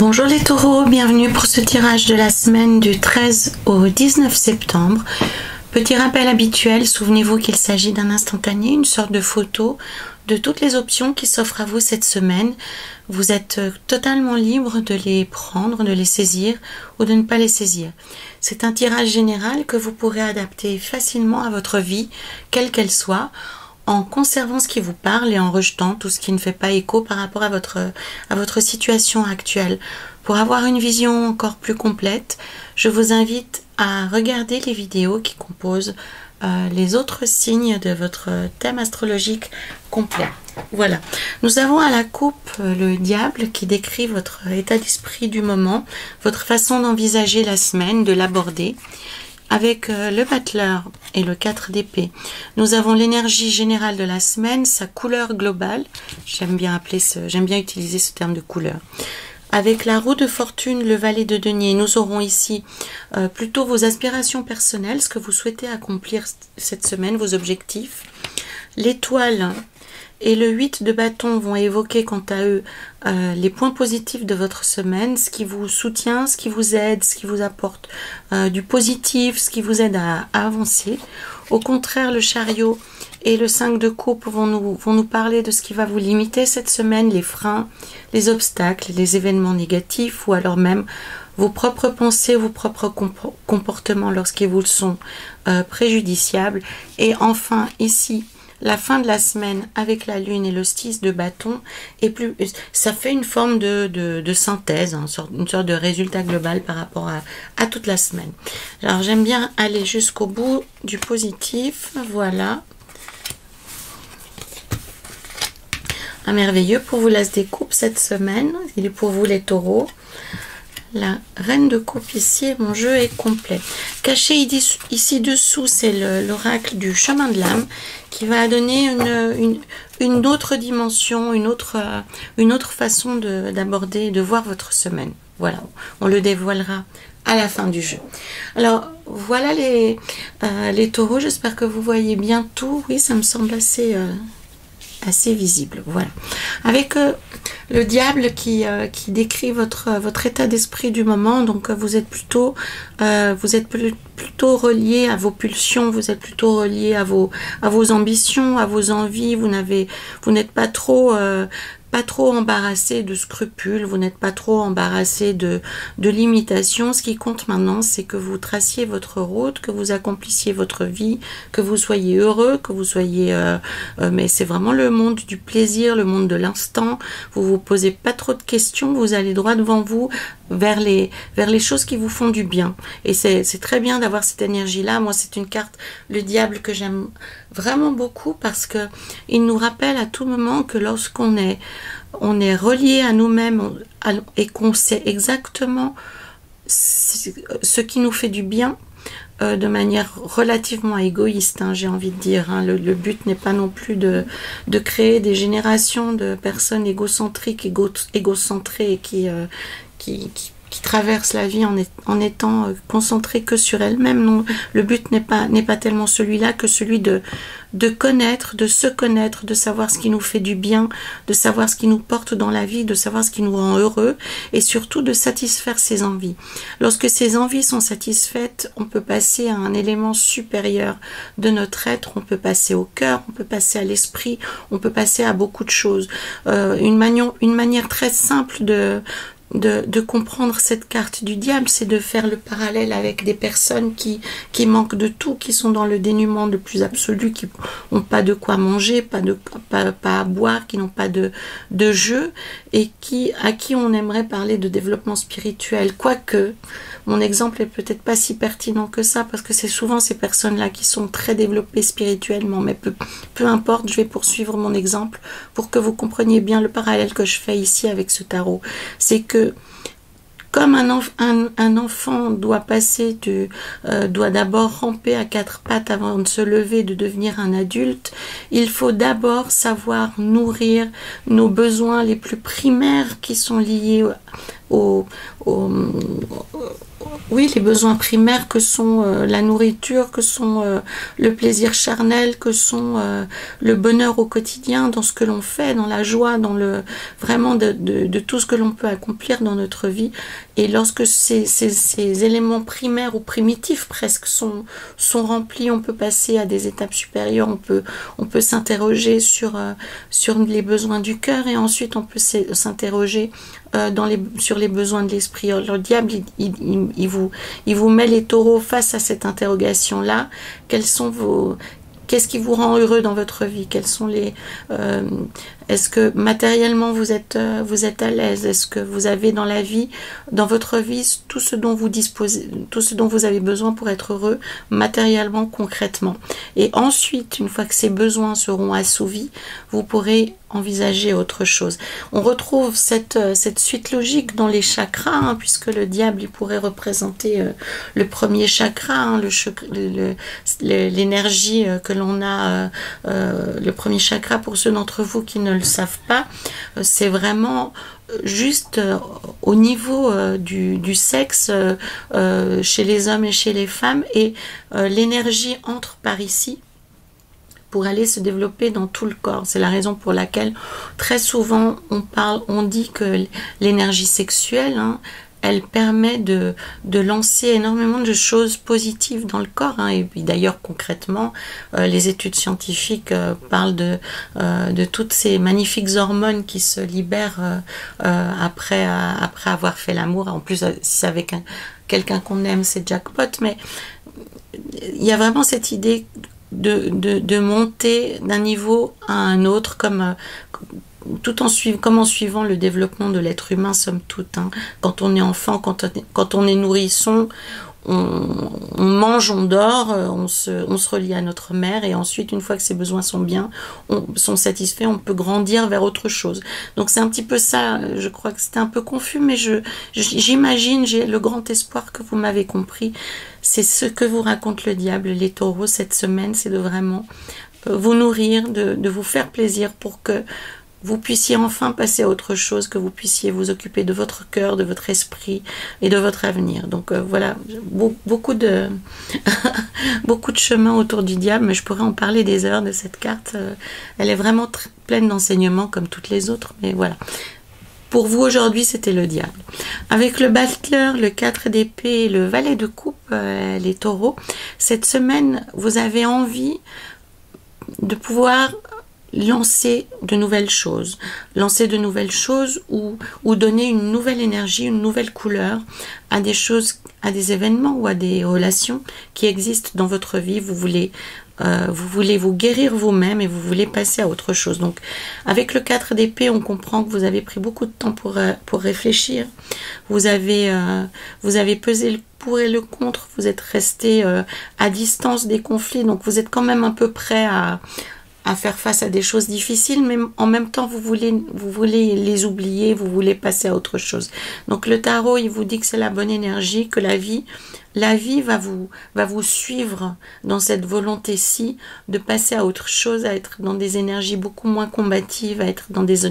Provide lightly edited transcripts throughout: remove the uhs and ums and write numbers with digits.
Bonjour les taureaux, bienvenue pour ce tirage de la semaine du 13 au 19 septembre. Petit rappel habituel, souvenez-vous qu'il s'agit d'un instantané, une sorte de photo de toutes les options qui s'offrent à vous cette semaine. Vous êtes totalement libre de les prendre, de les saisir ou de ne pas les saisir. C'est un tirage général que vous pourrez adapter facilement à votre vie, quelle qu'elle soit, en conservant ce qui vous parle et en rejetant tout ce qui ne fait pas écho par rapport à votre situation actuelle. Pour avoir une vision encore plus complète, je vous invite à regarder les vidéos qui composent les autres signes de votre thème astrologique complet. Voilà, nous avons à la coupe le diable qui décrit votre état d'esprit du moment, votre façon d'envisager la semaine, de l'aborder. Avec le battleur et le 4 d'épée, nous avons l'énergie générale de la semaine, sa couleur globale. J'aime bien utiliser ce terme de couleur. Avec la roue de fortune, le valet de denier, nous aurons ici plutôt vos aspirations personnelles, ce que vous souhaitez accomplir cette semaine, vos objectifs. L'étoile et le 8 de bâton vont évoquer quant à eux les points positifs de votre semaine, ce qui vous soutient, ce qui vous aide, ce qui vous apporte du positif, ce qui vous aide à avancer. Au contraire, le chariot et le 5 de coupe vont nous parler de ce qui va vous limiter cette semaine, les freins, les obstacles, les événements négatifs ou alors même vos propres pensées, vos propres comportements lorsqu'ils vous sont préjudiciables. Et enfin, ici, la fin de la semaine avec la lune et le 6 de bâton, et plus, ça fait une forme de synthèse, hein, une sorte de résultat global par rapport à toute la semaine. Alors j'aime bien aller jusqu'au bout du positif, voilà. Un merveilleux pour vous l'as des coupes cette semaine, il est pour vous les taureaux. La reine de coupe ici, mon jeu est complet. Caché ici dessous, c'est l'oracle du chemin de l'âme qui va donner une autre dimension, une autre façon d'aborder, de voir votre semaine. Voilà, on le dévoilera à la fin du jeu. Alors, voilà les taureaux, j'espère que vous voyez bien tout. Oui, ça me semble assez visible, voilà. Avec le diable qui décrit votre état d'esprit du moment, donc vous êtes plutôt relié à vos pulsions, vous êtes plutôt relié à vos ambitions, à vos envies, vous n'êtes pas trop embarrassé de scrupules, vous n'êtes pas trop embarrassé de limitations. Ce qui compte maintenant, c'est que vous traciez votre route, que vous accomplissiez votre vie, que vous soyez heureux, que vous soyez... mais c'est vraiment le monde du plaisir, le monde de l'instant. Vous vous posez pas trop de questions, vous allez droit devant vous vers les choses qui vous font du bien. Et c'est très bien d'avoir cette énergie-là. Moi, c'est une carte, le diable, que j'aime vraiment beaucoup parce que il nous rappelle à tout moment que lorsqu'on est relié à nous-mêmes et qu'on sait exactement ce qui nous fait du bien, de manière relativement égoïste, hein, j'ai envie de dire, hein. Le but n'est pas non plus de créer des générations de personnes égocentriques, égocentrées qui traversent la vie en étant concentrées que sur elles-mêmes. Non, le but n'est pas tellement celui-là que celui de connaître, de se connaître, de savoir ce qui nous fait du bien, de savoir ce qui nous porte dans la vie, de savoir ce qui nous rend heureux et surtout de satisfaire ses envies. Lorsque ces envies sont satisfaites, on peut passer à un élément supérieur de notre être, on peut passer au cœur, on peut passer à l'esprit, on peut passer à beaucoup de choses. Une manière très simple de comprendre cette carte du diable, c'est de faire le parallèle avec des personnes qui manquent de tout, qui sont dans le dénuement le plus absolu, qui n'ont pas de quoi manger, pas à boire, qui n'ont pas de jeu, et à qui on aimerait parler de développement spirituel. Quoique, mon exemple est peut-être pas si pertinent que ça, parce que c'est souvent ces personnes-là qui sont très développées spirituellement, mais peu importe, je vais poursuivre mon exemple pour que vous compreniez bien le parallèle que je fais ici avec ce tarot. C'est que comme un enfant doit doit d'abord ramper à quatre pattes avant de se lever, de devenir un adulte, il faut d'abord savoir nourrir nos besoins les plus primaires qui sont liés oui, les besoins primaires que sont la nourriture, que sont le plaisir charnel, que sont le bonheur au quotidien, dans ce que l'on fait, dans la joie, dans le vraiment de tout ce que l'on peut accomplir dans notre vie. Et lorsque ces éléments primaires ou primitifs presque sont remplis, on peut passer à des étapes supérieures, on peut s'interroger sur les besoins du cœur, et ensuite on peut s'interroger sur les besoins de l'esprit. Le diable, il vous met les taureaux face à cette interrogation-là. Qu'est-ce qui vous rend heureux dans votre vie? Quels sont est-ce que matériellement vous êtes à l'aise? Est-ce que vous avez dans votre vie, tout ce dont vous disposez, tout ce dont vous avez besoin pour être heureux, matériellement, concrètement? Et ensuite, une fois que ces besoins seront assouvis, vous pourrez envisager autre chose. On retrouve cette suite logique dans les chakras, hein, puisque le diable, il pourrait représenter le premier chakra, hein, l'énergie que l'on a, le premier chakra, pour ceux d'entre vous qui ne le savent pas, c'est vraiment juste au niveau du sexe chez les hommes et chez les femmes, et l'énergie entre par ici pour aller se développer dans tout le corps. C'est la raison pour laquelle très souvent on dit que l'énergie sexuelle, hein, elle permet de lancer énormément de choses positives dans le corps, hein. Et puis d'ailleurs concrètement, les études scientifiques parlent de toutes ces magnifiques hormones qui se libèrent après avoir fait l'amour. En plus, si c'est avec quelqu'un qu'on aime, c'est jackpot. Mais il y a vraiment cette idée de monter d'un niveau à un autre, comme en suivant le développement de l'être humain, somme toute, hein. Quand on est enfant, quand on est nourrisson, on mange, on dort, on se relie à notre mère, et ensuite, une fois que ses besoins sont satisfaits, on peut grandir vers autre chose. Donc c'est un petit peu ça. Je crois que c'était un peu confus, mais j'imagine, j'ai le grand espoir que vous m'avez compris. C'est ce que vous raconte le diable, les taureaux, cette semaine, c'est de vraiment vous nourrir, de vous faire plaisir pour que vous puissiez enfin passer à autre chose, que vous puissiez vous occuper de votre cœur, de votre esprit et de votre avenir. Donc voilà, beaucoup de beaucoup de chemin autour du diable, mais je pourrais en parler des heures de cette carte. Elle est vraiment pleine d'enseignements comme toutes les autres, mais voilà. Pour vous aujourd'hui, c'était le diable. Avec le battleur, le 4 d'épée et le valet de coupe, les taureaux, cette semaine, vous avez envie de pouvoir lancer de nouvelles choses ou donner une nouvelle énergie, une nouvelle couleur à des choses, à des événements ou à des relations qui existent dans votre vie. Vous voulez vous guérir vous-même et vous voulez passer à autre chose. Donc avec le 4 d'épée, on comprend que vous avez pris beaucoup de temps pour réfléchir. Vous avez pesé le pour et le contre, vous êtes resté à distance des conflits, donc vous êtes quand même un peu prêt à faire face à des choses difficiles, mais en même temps vous voulez les oublier, vous voulez passer à autre chose. Donc le tarot, il vous dit que c'est la bonne énergie, que la vie va vous suivre dans cette volonté-ci de passer à autre chose, à être dans des énergies beaucoup moins combatives, à être dans des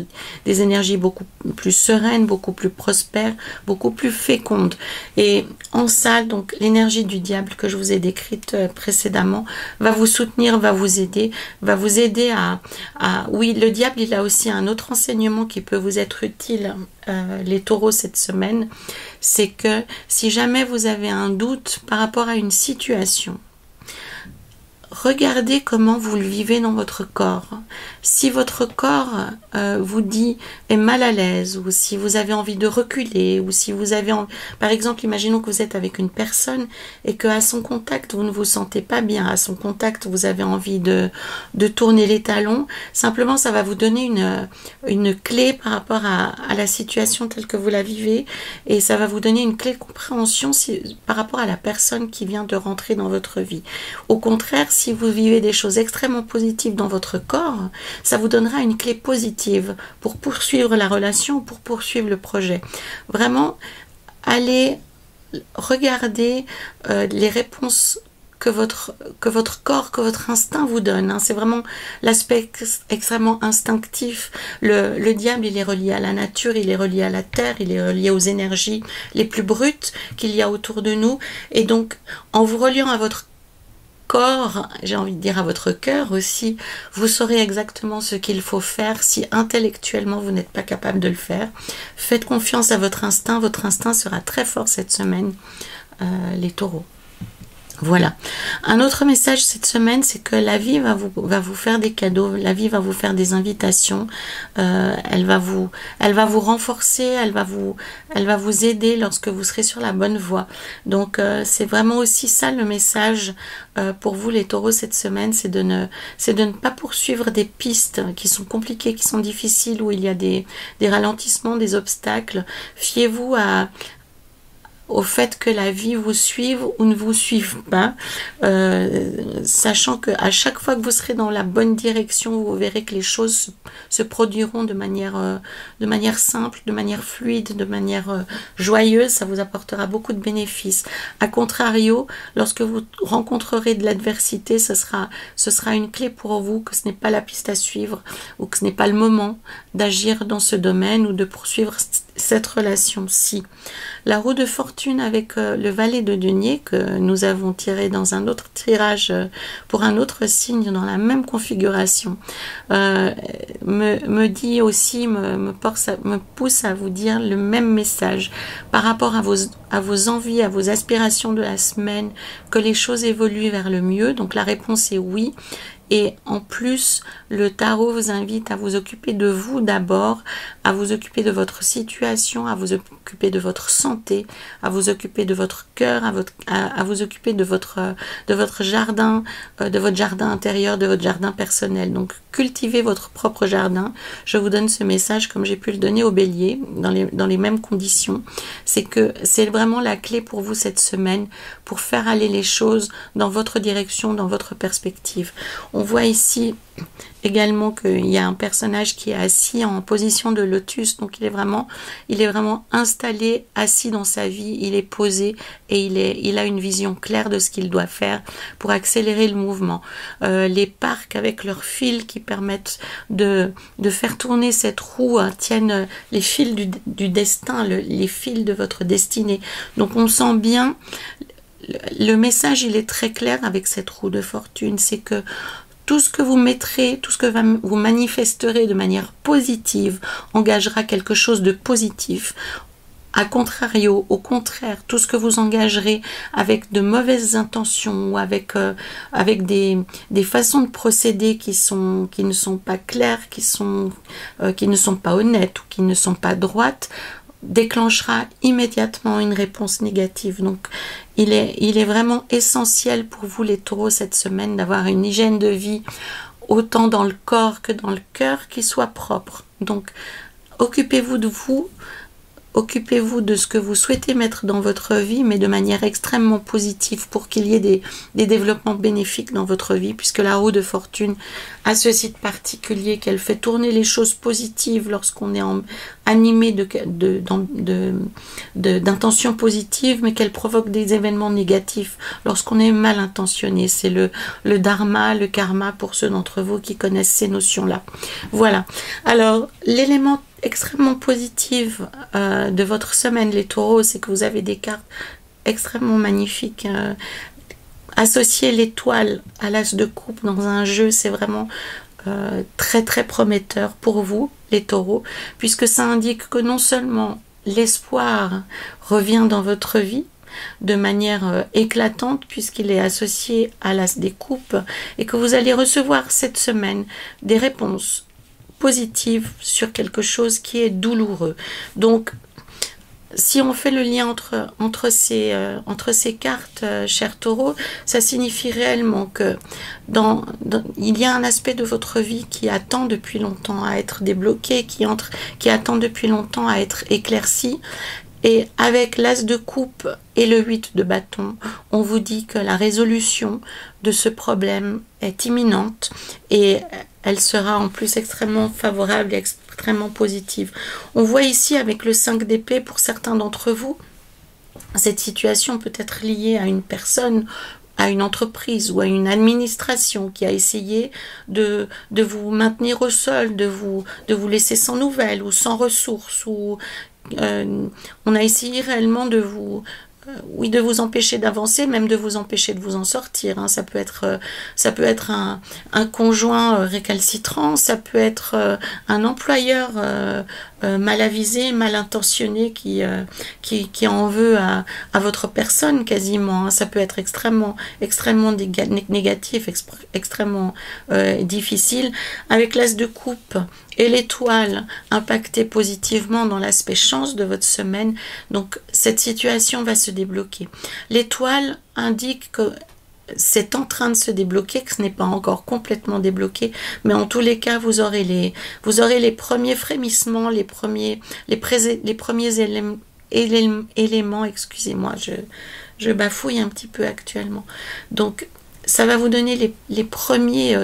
énergies beaucoup plus sereines, beaucoup plus prospères, beaucoup plus fécondes. Et en ça, donc l'énergie du diable que je vous ai décrite précédemment va vous soutenir, va vous aider à... Oui, le diable, il a aussi un autre enseignement qui peut vous être utile, les taureaux, cette semaine. C'est que si jamais vous avez un doute par rapport à une situation, regardez comment vous le vivez dans votre corps. Si votre corps vous dit est mal à l'aise, ou si vous avez envie de reculer, ou si vous avez par exemple, imaginons que vous êtes avec une personne et qu'à son contact vous ne vous sentez pas bien, à son contact vous avez envie de tourner les talons, simplement ça va vous donner une clé par rapport à la situation telle que vous la vivez, et ça va vous donner une clé de compréhension par rapport à la personne qui vient de rentrer dans votre vie. Au contraire, si vous vivez des choses extrêmement positives dans votre corps, ça vous donnera une clé positive pour poursuivre la relation, pour poursuivre le projet. Vraiment, allez regarder les réponses que votre corps, que votre instinct vous donne. Hein. C'est vraiment l'aspect extrêmement instinctif. Le diable, il est relié à la nature, il est relié à la terre, il est relié aux énergies les plus brutes qu'il y a autour de nous. Et donc, en vous reliant à votre corps, j'ai envie de dire à votre cœur aussi, vous saurez exactement ce qu'il faut faire si intellectuellement vous n'êtes pas capable de le faire. Faites confiance à votre instinct sera très fort cette semaine, les taureaux. Voilà. Un autre message cette semaine, c'est que la vie va vous faire des cadeaux, la vie va vous faire des invitations, elle va vous renforcer, elle va vous aider lorsque vous serez sur la bonne voie. Donc c'est vraiment aussi ça le message pour vous les taureaux cette semaine, c'est de ne pas poursuivre des pistes qui sont compliquées, qui sont difficiles, où il y a des ralentissements, des obstacles. Fiez-vous au fait que la vie vous suive ou ne vous suive pas, sachant que à chaque fois que vous serez dans la bonne direction, vous verrez que les choses se produiront de manière simple, de manière fluide, de manière joyeuse. Ça vous apportera beaucoup de bénéfices. A contrario, lorsque vous rencontrerez de l'adversité, ce sera une clé pour vous que ce n'est pas la piste à suivre, ou que ce n'est pas le moment d'agir dans ce domaine ou de poursuivre cette relation-ci. La roue de fortune avec le valet de denier que nous avons tiré dans un autre tirage pour un autre signe dans la même configuration me dit aussi, me pousse à vous dire le même message par rapport à vos envies, à vos aspirations de la semaine, que les choses évoluent vers le mieux. Donc la réponse est oui. Et en plus, le tarot vous invite à vous occuper de vous d'abord, à vous occuper de votre situation, à vous occuper de votre santé, à vous occuper de votre cœur, à vous occuper de votre jardin, de votre jardin intérieur, de votre jardin personnel. Donc, cultivez votre propre jardin. Je vous donne ce message comme j'ai pu le donner au bélier, dans les mêmes conditions. C'est que c'est vraiment la clé pour vous cette semaine, pour faire aller les choses dans votre direction, dans votre perspective. On voit ici également qu'il y a un personnage qui est assis en position de lotus, donc il est vraiment installé, assis dans sa vie, il est posé et il a une vision claire de ce qu'il doit faire pour accélérer le mouvement. Les parcs avec leurs fils qui permettent de faire tourner cette roue tiennent les fils du destin, les fils de votre destinée. Donc on sent bien, le message il est très clair avec cette roue de fortune, c'est que tout ce que vous mettrez, tout ce que vous manifesterez de manière positive engagera quelque chose de positif. A contrario, au contraire, tout ce que vous engagerez avec de mauvaises intentions ou avec des façons de procéder qui ne sont pas claires, qui ne sont pas honnêtes ou qui ne sont pas droites, déclenchera immédiatement une réponse négative. Donc il est vraiment essentiel pour vous les taureaux cette semaine d'avoir une hygiène de vie autant dans le corps que dans le cœur qui soit propre. Donc occupez-vous de vous, occupez-vous de ce que vous souhaitez mettre dans votre vie, mais de manière extrêmement positive pour qu'il y ait des développements bénéfiques dans votre vie, puisque la roue de fortune a ce site particulier qu'elle fait tourner les choses positives lorsqu'on est animé d'intentions positives, mais qu'elle provoque des événements négatifs lorsqu'on est mal intentionné. C'est le dharma, le karma pour ceux d'entre vous qui connaissent ces notions-là. Voilà. Alors, l'élément extrêmement positive de votre semaine les taureaux, c'est que vous avez des cartes extrêmement magnifiques. Associer l'étoile à l'as de coupe dans un jeu, c'est vraiment très très prometteur pour vous les taureaux, puisque ça indique que non seulement l'espoir revient dans votre vie de manière éclatante, puisqu'il est associé à l'as des coupes, et que vous allez recevoir cette semaine des réponses positive sur quelque chose qui est douloureux. Donc, si on fait le lien entre ces cartes, chers taureaux, ça signifie réellement que il y a un aspect de votre vie qui attend depuis longtemps à être débloqué, qui attend depuis longtemps à être éclairci. Et avec l'as de coupe et le 8 de bâton, on vous dit que la résolution de ce problème est imminente et elle sera en plus extrêmement favorable et extrêmement positive. On voit ici avec le 5 d'épée, pour certains d'entre vous, cette situation peut être liée à une personne à une entreprise ou à une administration qui a essayé de vous maintenir au sol, de vous laisser sans nouvelles ou sans ressources, ou on a essayé réellement de vous oui, de vous empêcher d'avancer, même de vous empêcher de vous en sortir. Hein. Ça peut être un conjoint récalcitrant, ça peut être un employeur mal avisé, mal intentionné qui en veut à votre personne quasiment. Hein. Ça peut être extrêmement négatif, extrêmement difficile. Avec l'as de coupe et l'étoile impactée positivement dans l'aspect chance de votre semaine, donc cette situation va se débloquer. L'étoile indique que c'est en train de se débloquer, que ce n'est pas encore complètement débloqué, mais en tous les cas, vous aurez les premiers frémissements, les premiers éléments, excusez-moi, je bafouille un petit peu actuellement. Donc, ça va vous donner les premiers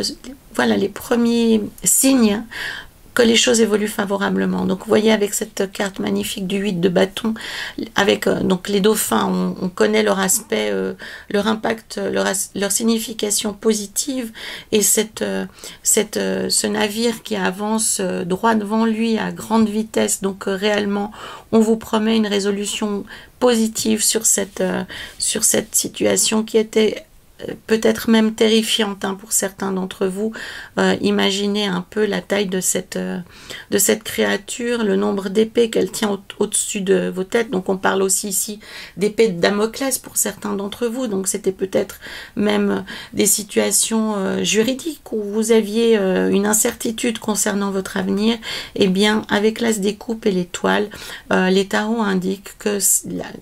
signes que les choses évoluent favorablement. Donc vous voyez avec cette carte magnifique du 8 de bâton, avec donc les dauphins, on connaît leur aspect, leur impact, leur signification positive, et ce navire qui avance droit devant lui à grande vitesse, donc réellement on vous promet une résolution positive sur cette situation qui était peut-être même terrifiante hein, pour certains d'entre vous. Imaginez un peu la taille de cette créature, le nombre d'épées qu'elle tient au-dessus de vos têtes. Donc on parle aussi ici d'épées de Damoclès pour certains d'entre vous. Donc c'était peut-être même des situations juridiques où vous aviez une incertitude concernant votre avenir. Eh bien, avec l'as des coupes et l'étoile, les tarots indiquent que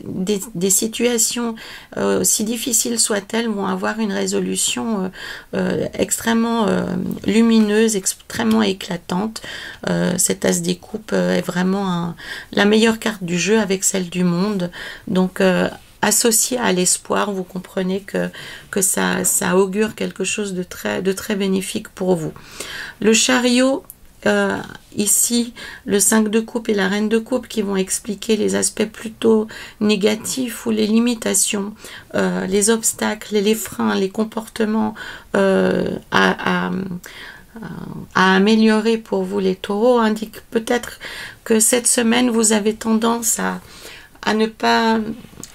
des situations, si difficiles soient-elles, vont avoir une résolution extrêmement lumineuse, extrêmement éclatante. Cet as des coupes est vraiment la meilleure carte du jeu avec celle du monde. Donc associé à l'espoir, vous comprenez que ça augure quelque chose de très bénéfique pour vous. Le chariot, ici, le 5 de coupe et la reine de coupe qui vont expliquer les aspects plutôt négatifs ou les limitations, les obstacles et les freins, les comportements à améliorer pour vous les taureaux, indiquent peut-être que cette semaine vous avez tendance à ne pas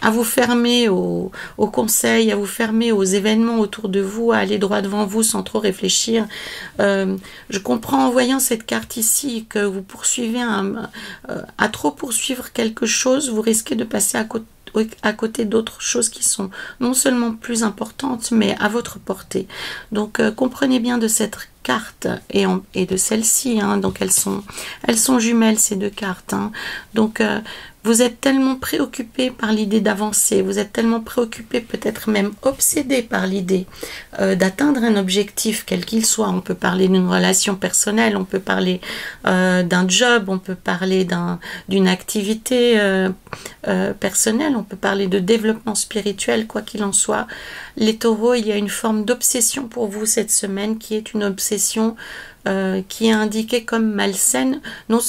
à vous fermer aux conseils, à vous fermer aux événements autour de vous, à aller droit devant vous sans trop réfléchir. Je comprends en voyant cette carte ici que vous poursuivez à trop poursuivre quelque chose, vous risquez de passer à côté d'autres choses qui sont non seulement plus importantes, mais à votre portée. Donc comprenez bien de cette carte et de celle-ci, hein. Donc elles sont jumelles ces deux cartes, hein. Donc vous êtes tellement préoccupé par l'idée d'avancer, vous êtes tellement préoccupé, peut-être même obsédé par l'idée d'atteindre un objectif, quel qu'il soit. On peut parler d'une relation personnelle, on peut parler d'un job, on peut parler d'une activité personnelle, on peut parler de développement spirituel, quoi qu'il en soit. Les taureaux, il y a une forme d'obsession pour vous cette semaine qui est une obsession qui est indiquée comme malsaine, non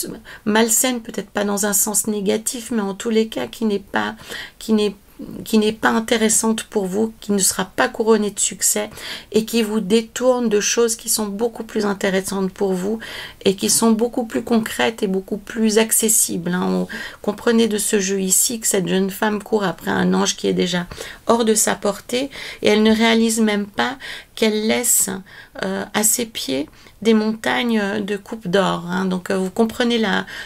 malsaine peut-être pas dans un sens négatif, mais en tous les cas qui n'est pas intéressante pour vous, qui ne sera pas couronnée de succès et qui vous détourne de choses qui sont beaucoup plus intéressantes pour vous et qui sont beaucoup plus concrètes et beaucoup plus accessibles, hein. Comprenez de ce jeu ici que cette jeune femme court après un ange qui est déjà hors de sa portée et elle ne réalise même pas qu'elle laisse à ses pieds des montagnes de coupe d'or, hein. Donc vous comprenez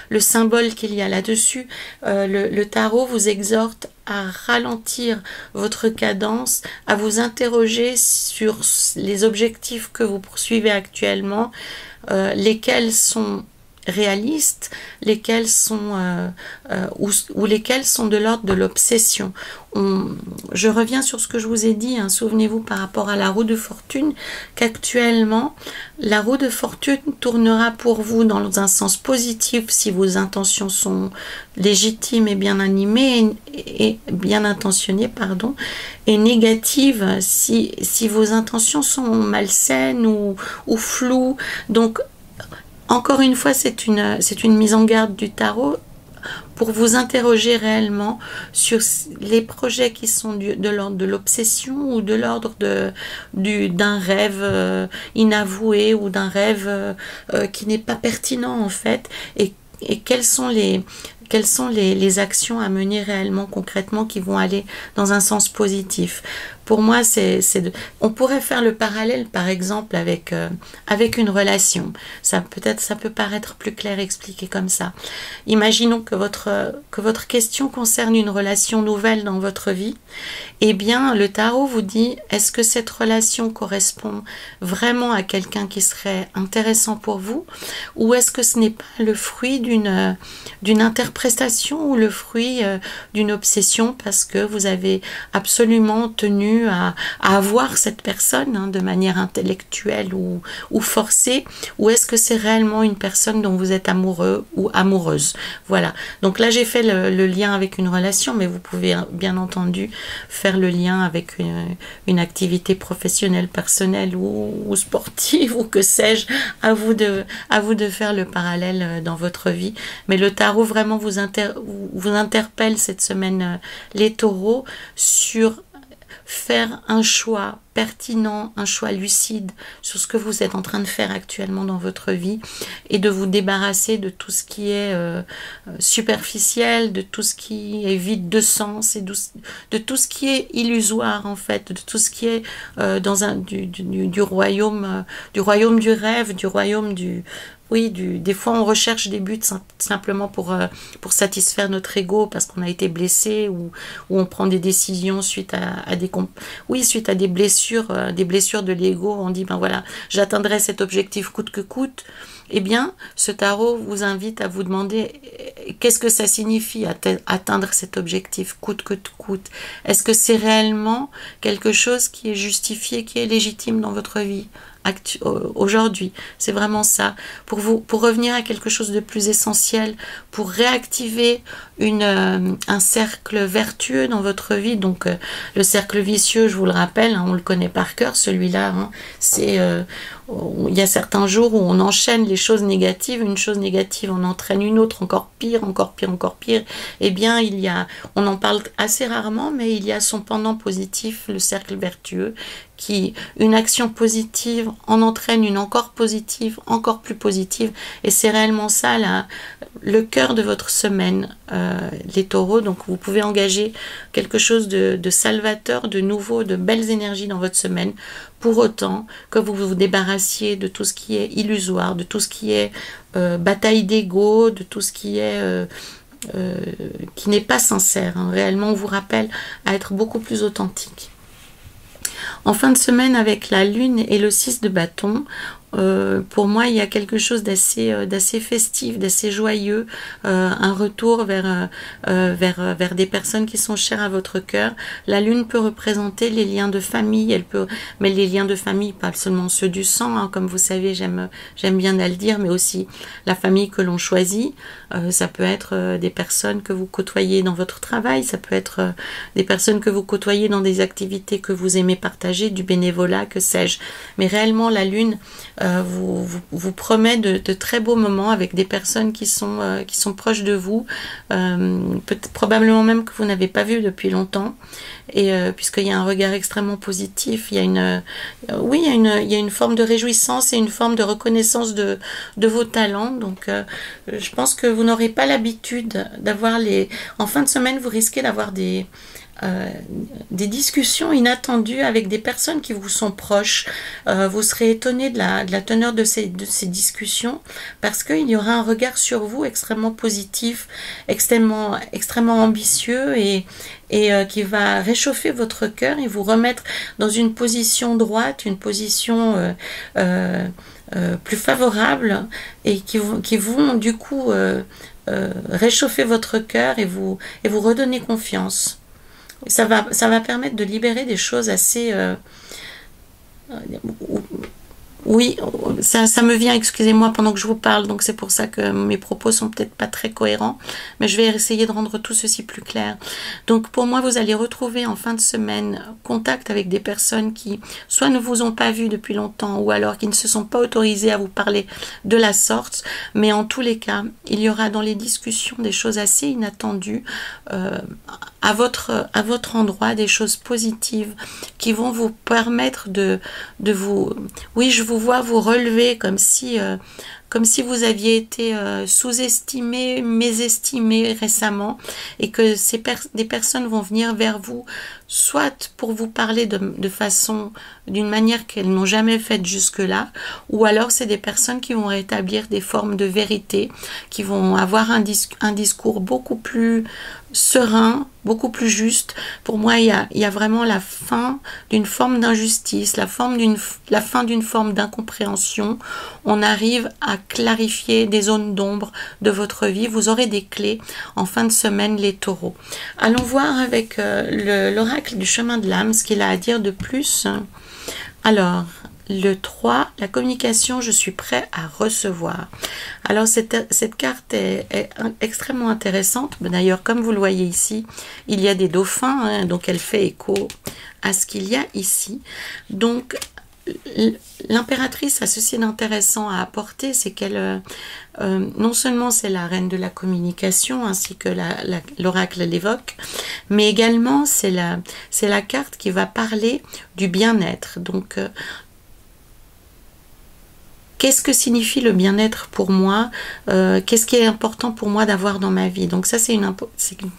le symbole qu'il y a là-dessus. Le tarot vous exhorte à ralentir votre cadence, à vous interroger sur les objectifs que vous poursuivez actuellement, lesquels sont réalistes, lesquels sont ou lesquels sont de l'ordre de l'obsession. Je reviens sur ce que je vous ai dit, hein, souvenez-vous par rapport à la roue de fortune, qu'actuellement la roue de fortune tournera pour vous dans un sens positif si vos intentions sont légitimes et bien animées et bien intentionnées, pardon, et négatives si vos intentions sont malsaines ou floues. Donc encore une fois, c'est une mise en garde du tarot. pour vous interroger réellement sur les projets qui sont de l'ordre de l'obsession ou de l'ordre d'un rêve inavoué ou d'un rêve qui n'est pas pertinent en fait, et quelles sont les actions à mener réellement concrètement qui vont aller dans un sens positif. Pour moi, on pourrait faire le parallèle, par exemple, avec une relation. Ça peut paraître plus clair expliqué comme ça. Imaginons que votre question concerne une relation nouvelle dans votre vie. Eh bien, le tarot vous dit, est-ce que cette relation correspond vraiment à quelqu'un qui serait intéressant pour vous, ou est-ce que ce n'est pas le fruit d'une interprétation ou le fruit d'une obsession parce que vous avez absolument tenu à avoir cette personne de manière intellectuelle ou forcée, ou est-ce que c'est réellement une personne dont vous êtes amoureux ou amoureuse? Voilà. Donc là, j'ai fait le lien avec une relation, mais vous pouvez bien entendu faire le lien avec une activité professionnelle, personnelle ou sportive, ou que sais-je. À vous de faire le parallèle dans votre vie. Mais le tarot vraiment vous interpelle cette semaine, les taureaux, sur faire un choix pertinent, un choix lucide sur ce que vous êtes en train de faire actuellement dans votre vie, et de vous débarrasser de tout ce qui est superficiel, de tout ce qui est vide de sens, et de tout ce qui est illusoire en fait, de tout ce qui est du royaume du rêve, du royaume des fois on recherche des buts simplement pour satisfaire notre ego parce qu'on a été blessé, ou on prend des décisions suite à des blessures de l'ego. On dit ben voilà, j'atteindrai cet objectif coûte que coûte. Eh bien, ce tarot vous invite à vous demander qu'est-ce que ça signifie atteindre cet objectif coûte que coûte. Est-ce que c'est réellement quelque chose qui est justifié, qui est légitime dans votre vie aujourd'hui? C'est vraiment ça. Pour revenir à quelque chose de plus essentiel, pour réactiver un cercle vertueux dans votre vie. Donc le cercle vicieux, je vous le rappelle, on le connaît par cœur, celui-là. C'est il y a certains jours où on enchaîne les choses négatives, une chose négative on entraîne une autre encore pire, encore pire, encore pire. Eh bien, on en parle assez rarement, mais il y a son pendant positif, le cercle vertueux, une action positive en entraîne une encore positive, encore plus positive, et c'est réellement ça le cœur de votre semaine, les taureaux. Donc vous pouvez engager quelque chose de salvateur, de nouveau, de belles énergies dans votre semaine, pour autant que vous vous débarrassiez de tout ce qui est illusoire, de tout ce qui est bataille d'ego, de tout ce qui est qui n'est pas sincère. Réellement, on vous rappelle à être beaucoup plus authentique. En fin de semaine, avec la lune et le 6 de bâton, pour moi, il y a quelque chose d'assez festif, d'assez joyeux, un retour vers des personnes qui sont chères à votre cœur. La lune peut représenter les liens de famille, mais les liens de famille, pas seulement ceux du sang, comme vous savez, j'aime bien à le dire, mais aussi la famille que l'on choisit. Ça peut être des personnes que vous côtoyez dans votre travail, ça peut être des personnes que vous côtoyez dans des activités que vous aimez partager, du bénévolat, que sais-je. Mais réellement, la lune vous promet de très beaux moments avec des personnes qui sont proches de vous, probablement même que vous n'avez pas vu depuis longtemps, et puisqu'il y a un regard extrêmement positif, il y a une forme de réjouissance et une forme de reconnaissance de vos talents. Donc je pense que vous n'aurez pas l'habitude d'avoir en fin de semaine, vous risquez d'avoir des discussions inattendues avec des personnes qui vous sont proches. Vous serez étonné de la teneur de ces discussions, parce qu'il y aura un regard sur vous extrêmement positif, extrêmement ambitieux, et qui va réchauffer votre cœur et vous remettre dans une position droite, une position plus favorable, et qui vont du coup réchauffer votre cœur et vous redonner confiance. Ça va permettre de libérer des choses assez Oui, ça me vient, excusez-moi, pendant que je vous parle, donc c'est pour ça que mes propos sont peut-être pas très cohérents, mais je vais essayer de rendre tout ceci plus clair. Donc pour moi, vous allez retrouver en fin de semaine contact avec des personnes qui soit ne vous ont pas vu depuis longtemps, ou alors qui ne se sont pas autorisées à vous parler de la sorte, mais en tous les cas, il y aura dans les discussions des choses assez inattendues, à votre endroit, des choses positives qui vont vous permettre de vous... Oui, je vous vois vous relever comme si vous aviez été sous-estimé, mésestimé récemment, et que des personnes vont venir vers vous, soit pour vous parler de façon, d'une manière qu'elles n'ont jamais faite jusque-là, ou alors c'est des personnes qui vont rétablir des formes de vérité, qui vont avoir un discours beaucoup plus serein, beaucoup plus juste. Pour moi, il y a vraiment la fin d'une forme d'injustice, la fin d'une forme d'incompréhension. On arrive à clarifier des zones d'ombre de votre vie. Vous aurez des clés en fin de semaine, les taureaux. Allons voir avec l'oracle du chemin de l'âme ce qu'il a à dire de plus. Alors, le 3, la communication, je suis prêt à recevoir. Alors, cette carte est extrêmement intéressante. D'ailleurs, comme vous le voyez ici, il y a des dauphins, hein, donc elle fait écho à ce qu'il y a ici. Donc, l'impératrice a ceci d'intéressant à apporter, c'est qu'elle, non seulement c'est la reine de la communication, ainsi que l'oracle l'évoque, mais également c'est la carte qui va parler du bien-être. Donc, qu'est-ce que signifie le bien-être pour moi? Qu'est-ce qui est important pour moi d'avoir dans ma vie? Donc ça, c'est une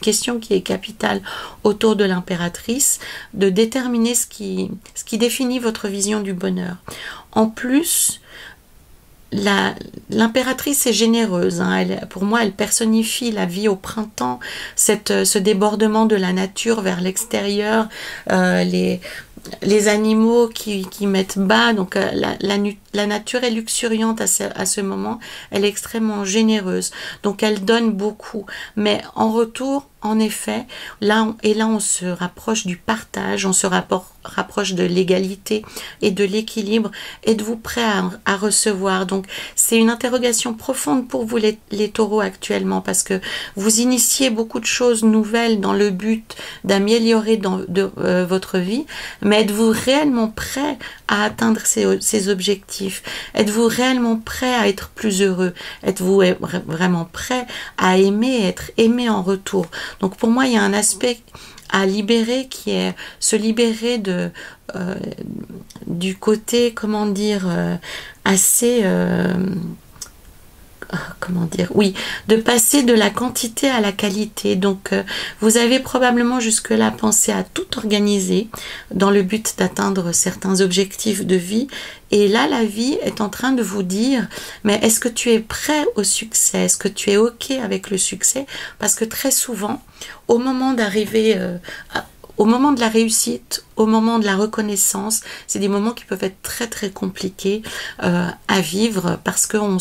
question qui est capitale autour de l'impératrice, de déterminer ce qui définit votre vision du bonheur. En plus, l'impératrice est généreuse, hein. Pour moi, elle personnifie la vie au printemps, ce débordement de la nature vers l'extérieur, les animaux qui mettent bas, donc la nature est luxuriante à ce moment, elle est extrêmement généreuse, donc elle donne beaucoup, mais en retour, en effet, là on se rapproche du partage, on se rapproche de l'égalité et de l'équilibre. Êtes-vous prêt à recevoir? Donc c'est une interrogation profonde pour vous les taureaux actuellement, parce que vous initiez beaucoup de choses nouvelles dans le but d'améliorer votre vie, mais êtes-vous réellement prêt à atteindre ces objectifs? Êtes-vous réellement prêt à être plus heureux? Êtes-vous vraiment prêt à aimer et être aimé en retour? Donc pour moi, il y a un aspect à libérer qui est se libérer du côté, comment dire, assez... comment dire, oui, de passer de la quantité à la qualité. Donc vous avez probablement jusque-là pensé à tout organiser dans le but d'atteindre certains objectifs de vie, et là la vie est en train de vous dire, mais est-ce que tu es prêt au succès? Est-ce que tu es ok avec le succès? Parce que très souvent, au moment d'arriver au moment de la réussite, au moment de la reconnaissance, c'est des moments qui peuvent être très très compliqués à vivre, parce qu'on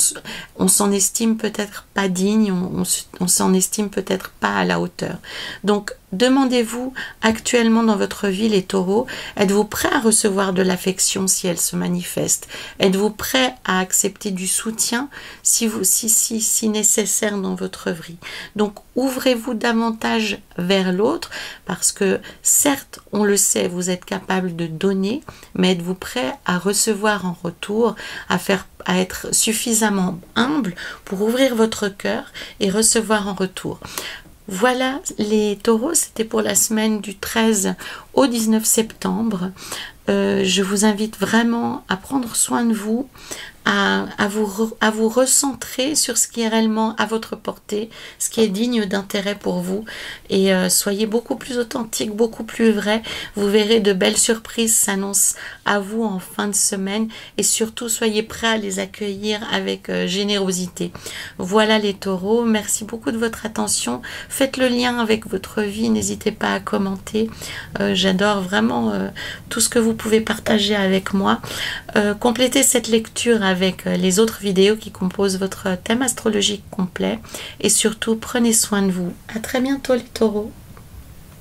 s'en estime peut-être pas digne, on s'en estime peut-être pas à la hauteur. Donc demandez-vous actuellement dans votre vie, les taureaux, êtes-vous prêt à recevoir de l'affection si elle se manifeste? Êtes-vous prêt à accepter du soutien si nécessaire dans votre vie? Donc ouvrez-vous davantage vers l'autre, parce que certes, on le sait, vous êtes capable de donner, mais êtes-vous prêt à recevoir en retour, à être suffisamment humble pour ouvrir votre cœur et recevoir en retour? Voilà les taureaux, c'était pour la semaine du 13 au 19 septembre. Je vous invite vraiment à prendre soin de vous, à vous recentrer sur ce qui est réellement à votre portée, ce qui est digne d'intérêt pour vous, et soyez beaucoup plus authentique, beaucoup plus vrai. Vous verrez, de belles surprises s'annoncent à vous en fin de semaine, et surtout soyez prêts à les accueillir avec générosité. Voilà les taureaux, merci beaucoup de votre attention. Faites le lien avec votre vie, n'hésitez pas à commenter. J'adore vraiment tout ce que vous pouvez partager avec moi. Complétez cette lecture avec les autres vidéos qui composent votre thème astrologique complet, et surtout prenez soin de vous. À très bientôt les taureaux.